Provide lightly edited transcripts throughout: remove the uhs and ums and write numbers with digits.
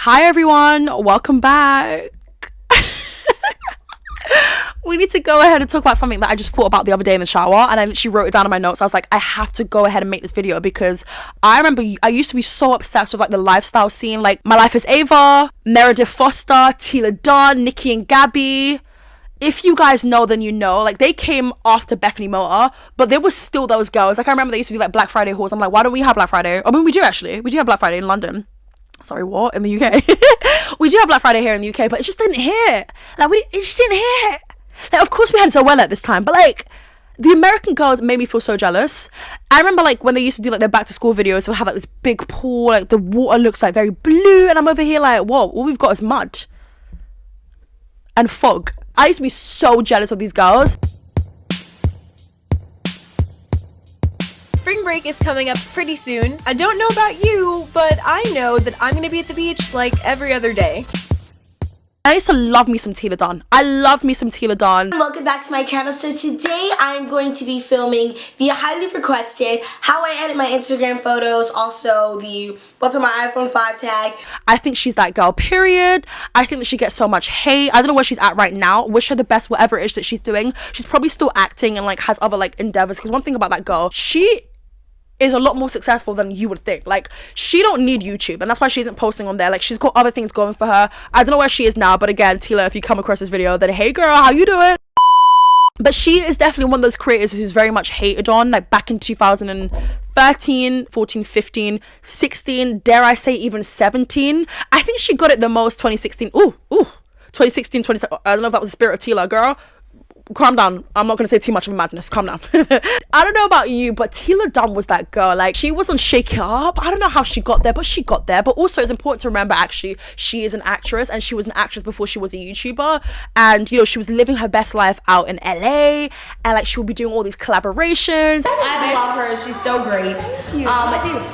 Hi everyone, welcome back. We need to go ahead and talk about something that I just thought about the other day in the shower, and I literally wrote it down in my notes. I was like, I have to go ahead and make this video because I remember I used to be so obsessed with like the lifestyle scene, like Mylifeaseva, Meredith Foster, Tila Dunn, Nikki and Gabby. If you guys know, then you know, like they came after Bethany Motor, but there was still those girls. Like I remember they used to do like Black Friday hauls. I'm like, why don't we have Black Friday? I mean, we do actually. We do have Black Friday in London. Sorry, what? In the UK. We do have Black Friday here in the UK, but it just didn't hit. Like, it just didn't hit. Like, of course we had Zoella at this time, but like, the American girls made me feel so jealous. I remember like when they used to do like their back to school videos, they'll have like this big pool, like the water looks like very blue, and I'm over here like, whoa, all we've got is mud and fog. I used to be so jealous of these girls. Spring break is coming up pretty soon. I don't know about you, but I know that I'm gonna be at the beach like every other day. I used to love me some Tila Dunn. I loved me some Tila Dunn. Welcome back to my channel. So today I'm going to be filming the highly requested how I edit my Instagram photos, also the what's on my iPhone 5 tag. I think she's that girl, period. I think that she gets so much hate. I don't know where she's at right now. Wish her the best whatever it is that she's doing. She's probably still acting and like has other like endeavors, because one thing about that girl, she is a lot more successful than you would think. Like, she don't need YouTube, and that's why she isn't posting on there. Like, she's got other things going for her. I don't know where she is now, but again, Tila, if you come across this video, then hey girl, how you doing? But she is definitely one of those creators who's very much hated on, like back in 2013, 14, 15, 16, dare I say even 17. I think she got it the most 2016. 2016, 2017. I don't know if that was the spirit of Tila, girl. Calm down. I'm not going to say too much of a madness. Calm down. I don't know about you, but Tila Dunn was that girl. Like, she was on Shake It Up. I don't know how she got there, but she got there. But also, it's important to remember, actually, she is an actress, and she was an actress before she was a YouTuber. And, you know, she was living her best life out in LA, and, like, she would be doing all these collaborations. I love her. She's so great.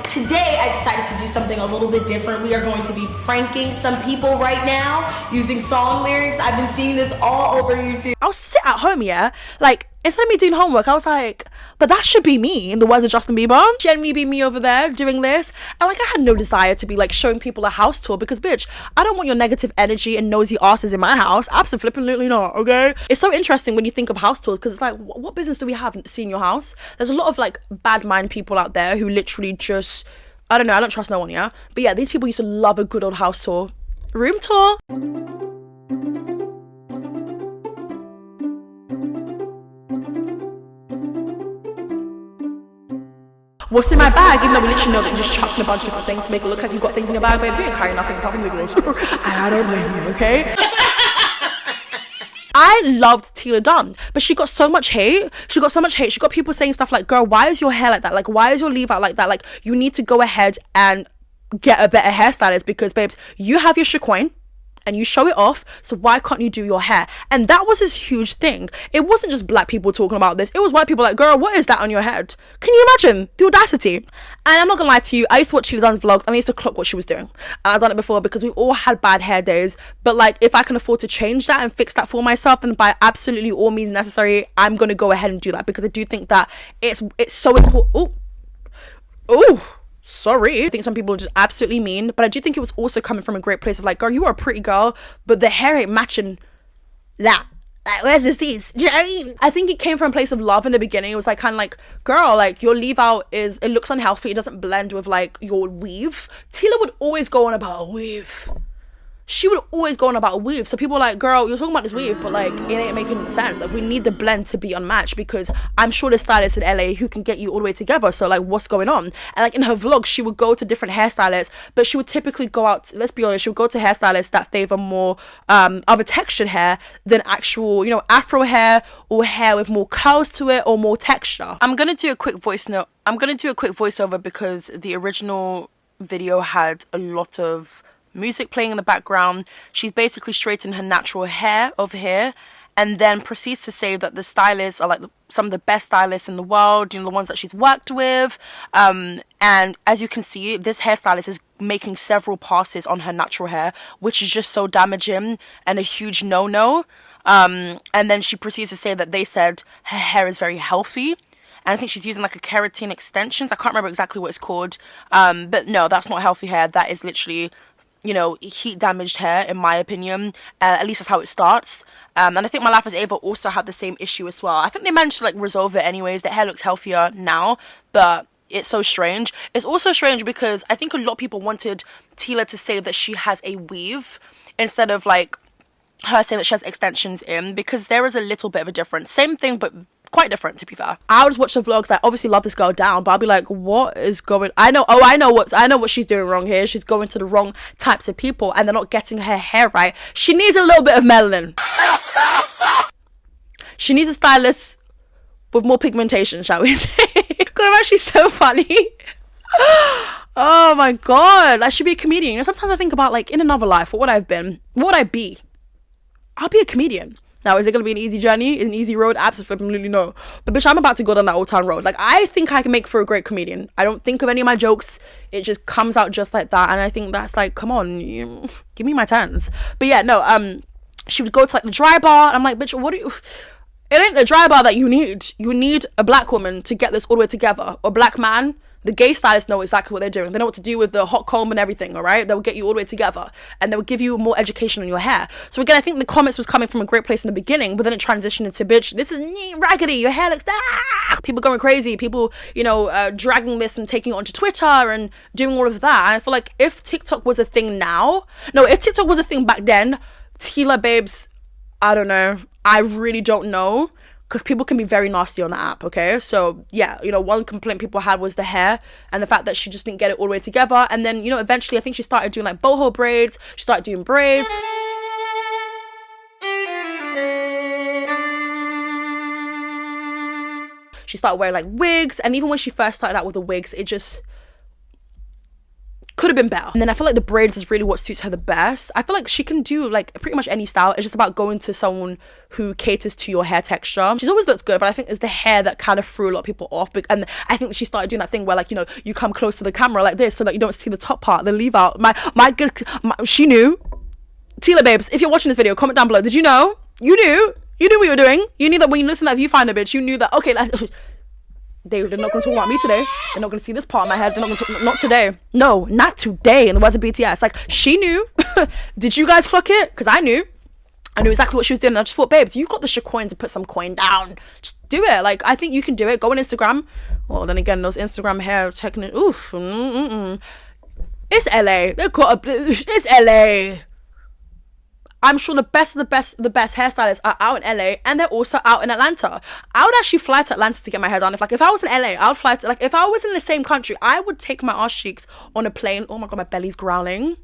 Today, I decided to do something a little bit different. We are going to be pranking some people right now using song lyrics. I've been seeing this all over YouTube. I'll sit at home, yeah, like instead of me doing homework, I was like, but that should be me, in the words of Justin Bieber, generally be me over there doing this. And like, I had no desire to be like showing people a house tour, because bitch, I don't want your negative energy and nosy asses in my house. Absolutely not. Okay, it's so interesting when you think of house tours, because it's like, what business do we have seeing your house? There's a lot of like bad mind people out there who literally just, I don't know, I don't trust no one, yeah, but yeah, these people used to love a good old house tour, room tour. What's in my bag? Even though we literally know that you just chucked in a bunch of different things to make it look like you've got things in your bag, babes. You ain't carrying nothing apart from noodles. I don't blame you, okay? I loved Tila Dunn, but she got so much hate. She got people saying stuff like, girl, why is your hair like that? Like, why is your leave out like that? Like, you need to go ahead and get a better hairstylist, because, babes, you have your Shaquin and you show it off, so why can't you do your hair? And that was this huge thing. It wasn't just black people talking about this, it was white people like, girl, what is that on your head? Can you imagine the audacity? And I'm not gonna lie to you, I used to watch Tila Dunn's vlogs and I used to clock what she was doing. I've done it before because we've all had bad hair days, but like, if I can afford to change that and fix that for myself, then by absolutely all means necessary, I'm gonna go ahead and do that, because I do think that it's so important. Sorry. I think some people are just absolutely mean, but I do think it was also coming from a great place of like, girl, you are a pretty girl, but the hair ain't matching that. Like, where's this piece? Do you know what I mean? I think it came from a place of love in the beginning. It was like, kind of like, girl, like, your leave out is, it looks unhealthy. It doesn't blend with like your weave. Tila would always go on about a weave. She would always go on about a weave. So people are like, girl, you're talking about this weave, but like, it ain't making sense. Like, we need the blend to be unmatched, because I'm sure there's stylists in LA who can get you all the way together. So like, what's going on? And like, in her vlogs, she would go to different hairstylists, but she would typically go out, let's be honest, she would go to hairstylists that favor more of a textured hair than actual, you know, afro hair, or hair with more curls to it or more texture. I'm gonna do a quick voice note. I'm gonna do a quick voiceover because the original video had a lot of music playing in the background. She's basically straightened her natural hair over here, and then proceeds to say that the stylists are like some of the best stylists in the world, you know, the ones that she's worked with. And as you can see, this hairstylist is making several passes on her natural hair, which is just so damaging and a huge no-no. And then she proceeds to say that they said her hair is very healthy. And I think she's using like a keratin extensions. I can't remember exactly what it's called. But no, that's not healthy hair. That is literally you know, heat damaged hair, in my opinion. At least that's how it starts. And I think Mylifeaseva also had the same issue as well. I think they managed to like resolve it anyways. Their hair looks healthier now, but it's so strange. It's also strange because I think a lot of people wanted Tila to say that she has a weave instead of like her saying that she has extensions in, because there is a little bit of a difference. Same thing, but quite different, to be fair. I would just watch the vlogs. I obviously love this girl down, but I'll be like, what is going? I know what she's doing wrong here. She's going to the wrong types of people, and they're not getting her hair right. She needs a little bit of melanin. She needs a stylist with more pigmentation, shall we say? God, I'm actually so funny. Oh my god, I should be a comedian. You know, sometimes I think about like in another life, what would I have been? What would I be? I'll be a comedian. Now, is it going to be an easy journey? An easy road? Absolutely no. But bitch, I'm about to go down that old town road. Like, I think I can make for a great comedian. I don't think of any of my jokes. It just comes out just like that. And I think that's like, come on, give me my turns. But yeah, no, she would go to like the dry bar. And I'm like, bitch, what do you... It ain't the dry bar that you need. You need a black woman to get this all the way together. Or a black man. The gay stylists know exactly what they're doing. They know what to do with the hot comb and everything, all right? They'll get you all the way together. And they'll give you more education on your hair. So again, I think the comments was coming from a great place in the beginning, but then it transitioned into, bitch, this is raggedy. Your hair looks... People going crazy. People, you know, dragging this and taking it onto Twitter and doing all of that. And I feel like if TikTok was a thing now... No, if TikTok was a thing back then, Tila babes, I don't know. I really don't know. Because people can be very nasty on the app, okay? So, yeah, you know, one complaint people had was the hair and the fact that she just didn't get it all the way together. And then, you know, eventually I think she started doing, like, boho braids. She started doing braids. She started wearing, like, wigs. And even when she first started out with the wigs, it just... could have been better. And then I feel like the braids is really what suits her the best. I feel like she can do like pretty much any style. It's just about going to someone who caters to your hair texture. She's always looked good, but I think it's the hair that kind of threw a lot of people off. And I think she started doing that thing where, like, you know, you come close to the camera like this so that you don't see the top part, the leave out. She knew. Tila babes, if you're watching this video, comment down below. Did you know? You knew what you were doing. You knew that when you listen to that viewfinder, bitch, you knew that, okay, they're not going to talk about me today. They're not going to see this part of my head. They're not going to talk, not today. No, not today. In the words of BTS. Like, she knew. Did you guys clock it? Because I knew. I knew exactly what she was doing. And I just thought, babes, you got the coin to put some coin down. Just do it. Like, I think you can do it. Go on Instagram. Well, then again, those Instagram hair techniques. Oof. It's LA. It's LA. I'm sure the best hairstylists are out in LA, and they're also out in Atlanta. I would actually fly to Atlanta to get my hair done. If I was in LA, I would fly to, like, if I was in the same country, I would take my arse cheeks on a plane. Oh my god, my belly's growling.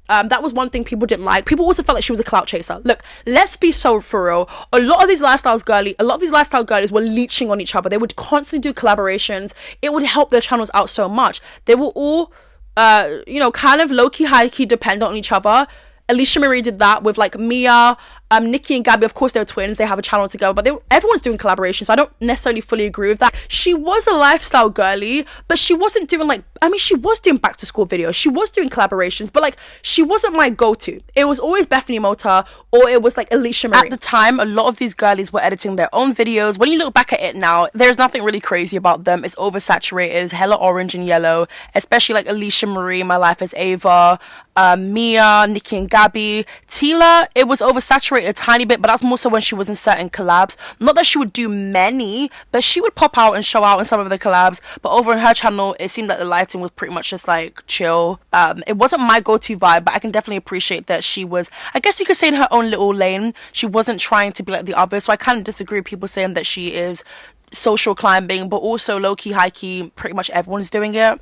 That was one thing people didn't like. People also felt like she was a clout chaser. Look, let's be so for real. A lot of these lifestyle girlies were leeching on each other. They would constantly do collaborations. It would help their channels out so much. They were all, you know, kind of low-key, high-key dependent on each other. Alicia Marie did that with like Mia, Nikki and Gabby. Of course, they're twins. They have a channel together, but everyone's doing collaborations. So I don't necessarily fully agree with that. She was a lifestyle girly, but she wasn't doing like, I mean, she was doing back to school videos. She was doing collaborations, but like, she wasn't my go-to. It was always Bethany Mota or it was like Alicia Marie. At the time, a lot of these girlies were editing their own videos. When you look back at it now, there's nothing really crazy about them. It's oversaturated, hella orange and yellow, especially like Alicia Marie, Mylifeaseva, Mia, Nikki and Gabby. Tila, it was oversaturated a tiny bit, but that's more so when she was in certain collabs. Not that she would do many, but she would pop out and show out in some of the collabs. But over on her channel, it seemed like the lighting was pretty much just like chill. It wasn't my go-to vibe, but I can definitely appreciate that she was, I guess you could say, in her own little lane. She wasn't trying to be like the others, so I kind of disagree with people saying that she is social climbing, but also low-key, high-key, pretty much everyone's doing it.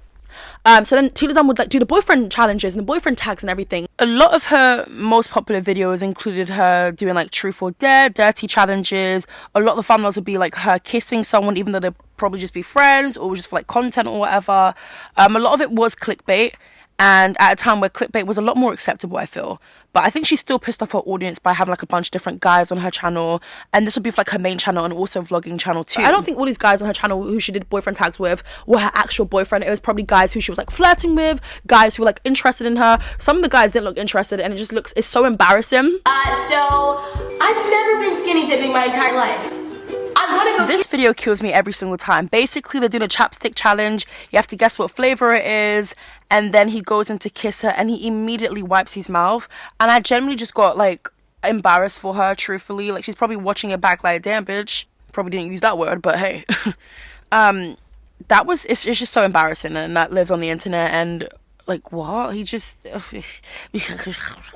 So then TEALA DUNN would like do the boyfriend challenges and the boyfriend tags and everything. A lot of her most popular videos included her doing like truth or dare, dirty challenges. A lot of the thumbnails would be like her kissing someone, even though they'd probably just be friends or just for like content or whatever. A lot of it was clickbait, and at a time where clickbait was a lot more acceptable, I feel. But I think she still pissed off her audience by having like a bunch of different guys on her channel, and this would be for like her main channel and also vlogging channel too. I don't think all these guys on her channel who she did boyfriend tags with were her actual boyfriend. It was probably guys who she was like flirting with, guys who were like interested in her. Some of the guys didn't look interested, and it just looks, it's so embarrassing. So I've never been skinny dipping my entire life. I want to go This video kills me every single time. Basically, they're doing a chapstick challenge. You have to guess what flavor it is. And then he goes in to kiss her and he immediately wipes his mouth. And I generally just got, like, embarrassed for her, truthfully. Like, she's probably watching it back like, damn, bitch. Probably didn't use that word, but hey. It's just so embarrassing, and that lives on the internet. And, like, what? He just...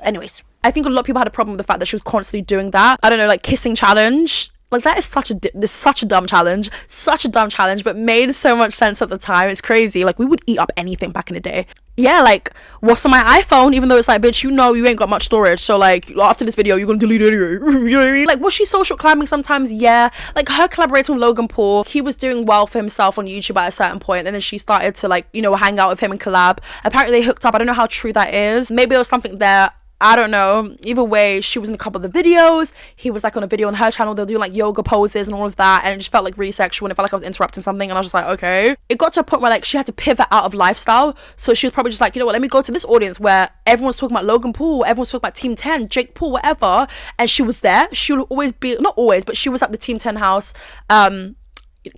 Anyways. I think a lot of people had a problem with the fact that she was constantly doing that. I don't know, like, kissing challenge. Like, that is such a dumb challenge, but made so much sense at the time. It's crazy. Like, we would eat up anything back in the day. Yeah, like, what's on my iPhone, even though it's like, bitch, you know you ain't got much storage, so like, after this video you're gonna delete it anyway. You know what I mean? Like, was she social climbing sometimes? Yeah. Like, her collaborating with Logan Paul, he was doing well for himself on YouTube at a certain point, and then she started to, like, you know, hang out with him and collab. Apparently they hooked up. I don't know how true that is. Maybe there was something there. I don't know. Either way, she was in a couple of the videos. He was like on a video on her channel. They'll do like yoga poses and all of that. And it just felt like really sexual. And it felt like I was interrupting something. And I was just like, okay. It got to a point where like she had to pivot out of lifestyle. So she was probably just like, you know what, let me go to this audience where everyone's talking about Logan Paul. Everyone's talking about Team 10, Jake Paul, whatever. And she was there. She would always be, not always, but she was at the Team 10 house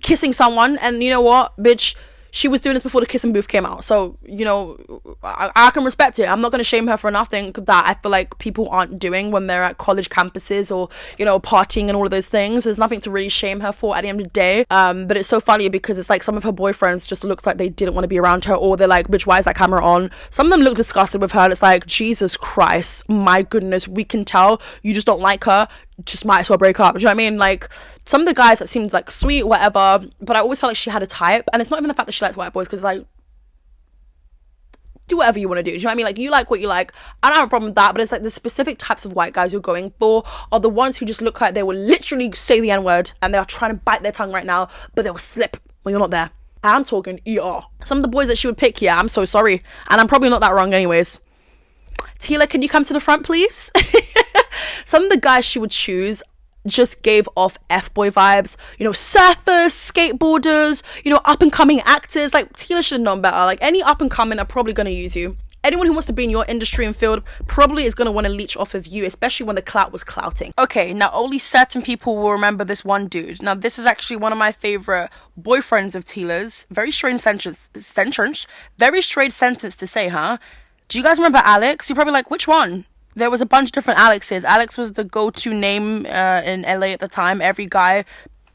kissing someone. And you know what, bitch? She was doing this before the kissing booth came out. So, you know, I can respect it. I'm not going to shame her for nothing that I feel like people aren't doing when they're at college campuses or, you know, partying and all of those things. There's nothing to really shame her for at the end of the day. But it's so funny because it's like some of her boyfriends just looks like they didn't want to be around her, or they're like, bitch, why is that camera on? Some of them look disgusted with her. And it's like, Jesus Christ, my goodness, we can tell you just don't like her. Just might as well break up. Do you know what I mean? Like, some of the guys that seemed like sweet, whatever, but I always felt like she had a type. And it's not even the fact that she likes white boys, because like, do whatever you want to do. Do you know what I mean? Like, you like what you like. I don't have a problem with that, but it's like the specific types of white guys you're going for are the ones who just look like they will literally say the N-word and they are trying to bite their tongue right now, but they will slip when you're not there. I'm talking ER. Some of the boys that she would pick, yeah, I'm so sorry. And I'm probably not that wrong anyways. Tila, can you come to the front, please? Some of the guys she would choose just gave off F-boy vibes. You know, surfers, skateboarders, you know, up-and-coming actors. Like, Tila should have known better. Like, any up-and-coming are probably going to use you. Anyone who wants to be in your industry and field probably is going to want to leech off of you, especially when the clout was clouting. Okay, now only certain people will remember this one dude. Now, this is actually one of my favorite boyfriends of Tila's. Very strange sentence. Very strange sentence to say, huh? Do you guys remember Alex? You're probably like, which one? There was a bunch of different Alexes. Alex was the go-to name in LA at the time. Every guy,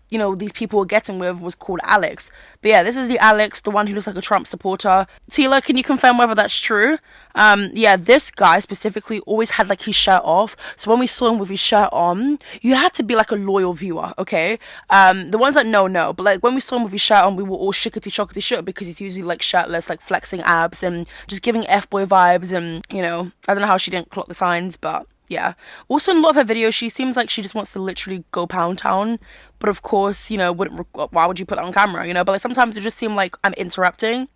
you know, these people were getting with was called Alex. But yeah, this is the Alex, the one who looks like a Trump supporter. Tila, can you confirm whether that's true? Yeah, this guy specifically always had like his shirt off. So when we saw him with his shirt on, you had to be like a loyal viewer, okay? The ones that know. But like when we saw him with his shirt on, we were all shookity shook because he's usually like shirtless, like flexing abs and just giving F-boy vibes. And, you know, I don't know how she didn't clock the signs, but yeah. Also in a lot of her videos, she seems like she just wants to literally go pound town. But of course, you know, why would you put it on camera, you know? But like sometimes it just seems like I'm interrupting.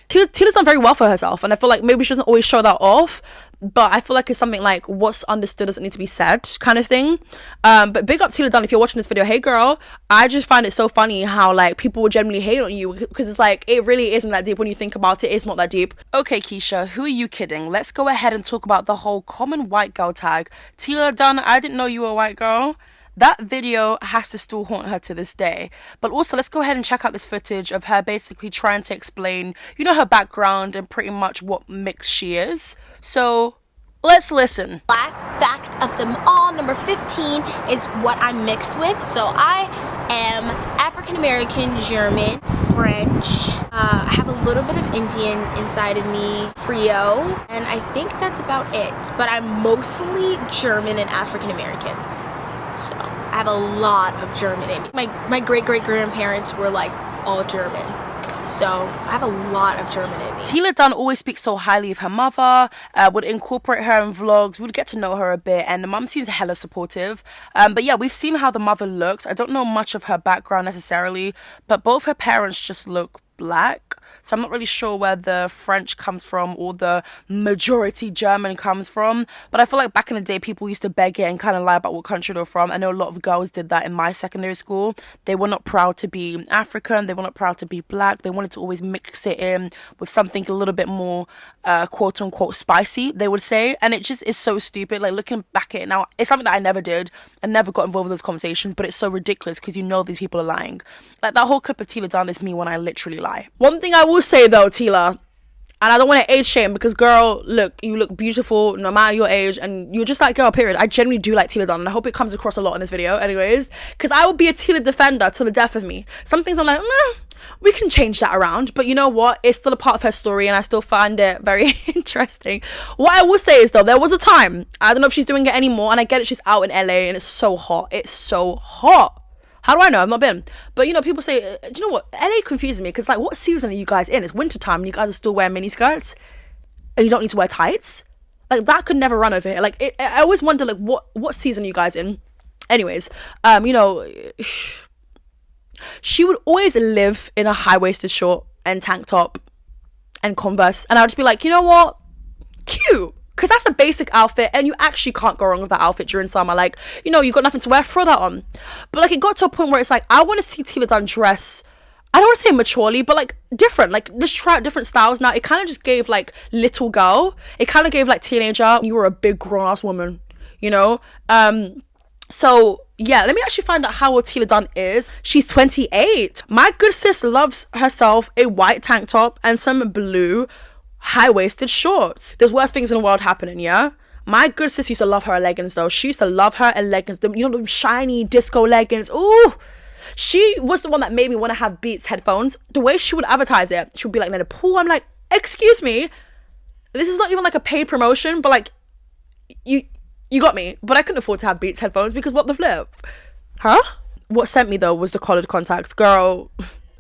Tila's done very well for herself, and I feel like maybe she doesn't always show that off, but I feel like it's something like what's understood doesn't need to be said kind of thing. But big up Tila Dunn if you're watching this video. Hey girl, I just find it so funny how like people will generally hate on you because it's like it really isn't that deep when you think about it. It's not that deep. Okay, Keisha, who are you kidding? Let's go ahead and talk about the whole common white girl tag. Tila Dunn, I didn't know you were a white girl. That video has to still haunt her to this day. But also, let's go ahead and check out this footage of her basically trying to explain, you know, her background and pretty much what mix she is. So, let's listen. Last fact of them all, number 15, is what I'm mixed with. So I am African American, German, French. I have a little bit of Indian inside of me, Creole, and I think that's about it. But I'm mostly German and African American. So I have a lot of German in me. My great-great-grandparents were like all German. So I have a lot of German in me. Tila Dunn always speaks so highly of her mother, would incorporate her in vlogs, would get to know her a bit, and the mum seems hella supportive. But yeah, we've seen how the mother looks. I don't know much of her background necessarily, but both her parents just look black. so I'm not really sure where the French comes from or the majority German comes from. But I feel like back in the day, people used to beg it and kind of lie about what country they're from. I know a lot of girls did that in my secondary school. They were not proud to be African. They were not proud to be black. They wanted to always mix it in with something a little bit more quote unquote spicy, they would say. And it just is so stupid. Like, looking back at it now, it's something that I never did and never got involved with those conversations, but it's so ridiculous because you know these people are lying. Like, that whole clip of Tila Dunn is me when I literally lie. One thing I will say though, Tila, and I don't want to age shame, because girl, look, you look beautiful no matter your age, and you're just like girl, period. I genuinely do like Tila Dunn, and I hope it comes across a lot in this video anyways, because I will be a Tila defender till the death of me. Some things I'm like, we can change that around, but you know what, it's still a part of her story and I still find it very interesting. What I will say is though, there was a time, I don't know if she's doing it anymore, and I get it, she's out in LA and it's so hot. How do I know? I've not been. But, you know, people say, do you know what? LA confuses me because, like, what season are you guys in? It's wintertime and you guys are still wearing mini skirts and you don't need to wear tights? Like, that could never run over here. Like, I always wonder, like, what season are you guys in? Anyways, you know, she would always live in a high-waisted short and tank top and Converse. And I would just be like, you know what? Cute. Because that's a basic outfit and you actually can't go wrong with that outfit during summer. Like, you know, you got nothing to wear, throw that on. But like, it got to a point where it's like, I want to see Tila Dunn dress, I don't want to say maturely, but like different. Like, let's try out different styles. Now, it kind of just gave like little girl. It kind of gave like teenager. You were a big grown ass woman, you know? So yeah, let me actually find out how old Tila Dunn is. She's 28. My good sis loves herself a white tank top and some blue high-waisted shorts. There's worse things in the world happening, yeah? My good sis used to love her leggings though. She used to love her leggings. You know, them shiny disco leggings. Ooh! She was the one that made me want to have Beats headphones. The way she would advertise it, she would be like, in the pool. I'm like, excuse me, this is not even like a paid promotion, but like, you got me. But I couldn't afford to have Beats headphones because what the flip? Huh? What sent me though was the collared contacts. Girl,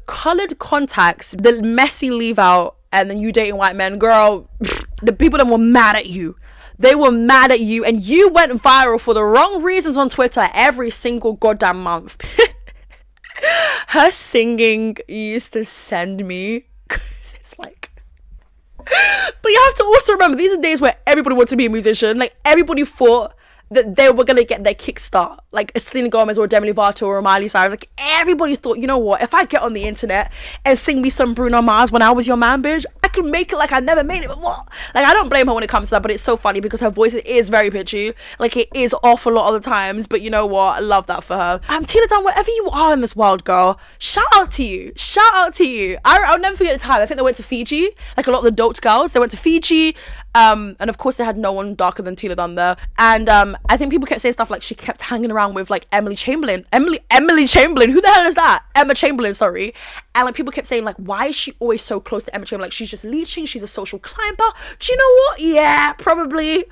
collared contacts, the messy leave out, and then you dating white men, girl, the people that were mad at you. They were mad at you and you went viral for the wrong reasons on Twitter every single goddamn month. Her singing used to send me, cause it's like, but you have to also remember, these are days where everybody wanted to be a musician. Like, everybody thought that they were gonna get their kickstart, like a Selena Gomez or Demi Lovato or Miley Cyrus. Like, everybody thought, you know what, if I get on the internet and sing me some Bruno Mars When I Was Your Man, bitch, I could make it like I never made it before. Like, I don't blame her when it comes to that, but it's so funny because her voice is very pitchy. Like, it is off a lot of the times, but you know what, I love that for her. Tila Dunn, wherever you are in this world, girl, shout out to you. I'll never forget the time, I think they went to Fiji, like a lot of the dope girls, they went to Fiji, and of course they had no one darker than Tila Dunn there, and I think people kept saying stuff like she kept hanging around with like Emily Chamberlain, who the hell is that? Emma Chamberlain, sorry. And like, people kept saying like, why is she always so close to Emma Chamberlain? Like, she's just leeching, she's a social climber. Do you know what? Yeah, probably.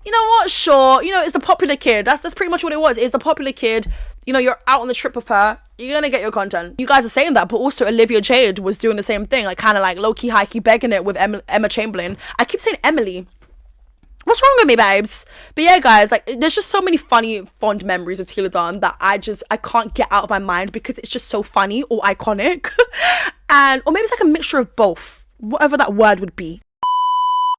You know what? Sure. You know, it's the popular kid. That's pretty much what it was. It's the popular kid. You know, you're out on the trip with her, you're gonna get your content. You guys are saying that, but also Olivia Jade was doing the same thing, like kind of like low-key, high-key begging it with Emma Chamberlain. I keep saying Emily. What's wrong with me, babes? But yeah, guys, like, there's just so many funny, fond memories of Tila Dunn that I can't get out of my mind because it's just so funny or iconic. Or maybe it's like a mixture of both, whatever that word would be.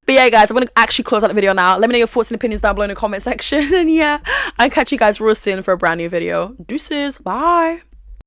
But yeah, guys, I'm going to actually close out the video now. Let me know your thoughts and opinions down below in the comment section. And yeah, I'll catch you guys real soon for a brand new video. Deuces. Bye.